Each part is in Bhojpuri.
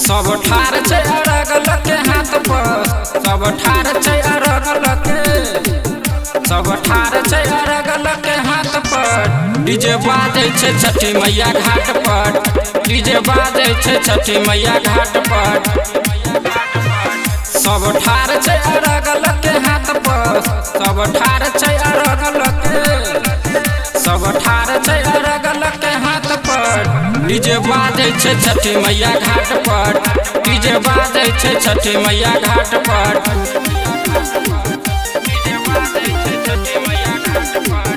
सब ठार छे अरगल के हाथ पर, सब ठार छे अरगल के, सब ठार छे अरगल के हाथ पर। डीजे बाजे छे छठी मैया घाट पर, डीजे बाजे छे छठी मैया घाट पर। सब ठार छे अरगल के हाथ पर, सब ठार छे अरगल के, सब ठार छे अरगल के हाथ पर। डीजे बाजे छे छठी मैया घाट पर, डीजे बाजे छे छठी मैया घाट पर। डीजे बाजे छे छठी मैया घाट पर,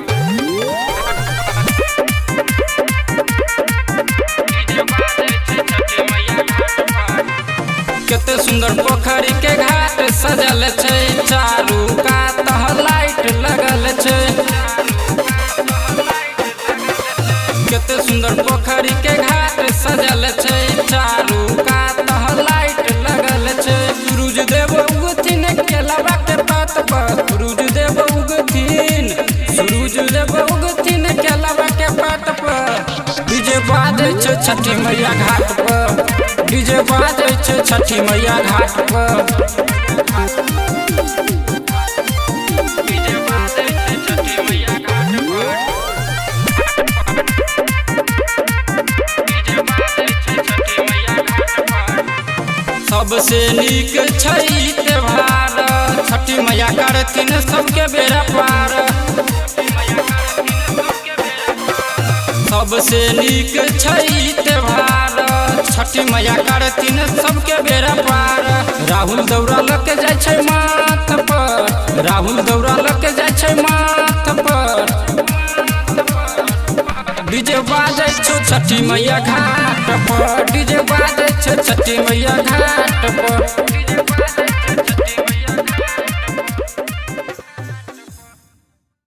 डीजे बाजे छे छठी मैया घाट पर। केते सुंदर पोखरी के घाट सजल छे, चारू कात लाइट लगल छे। केते सुंदर पोखरी के घाट सजल छे, चारू कात लाइट लगल छे। सूरज देव उगथिन केलवा के पात पर, सूरज देव उगथिन, सूरज देव उगथिन केलवा के पात पर। डीजे बाजे छे छठी मैया घाट पर, डीजे बाजे छे छठी मैया घाट पर। डीजे बाजे छे छठी मैया घाट पर। सबसे नीक छई त्योहार, छठी मैया करथिन सबके बेड़ा पार। सबसे नीक छई त्योहार, छठी मैया करथिन सबके बेड़ा पार। राहुल दौड़ा लके जाय छै माथ पर, राहुल दौड़ा लके जाय छै माथ पर। डीजे बाजे छो छठी मैया घाट पर, डीजे बाजे छो छठी मैया घाट पर।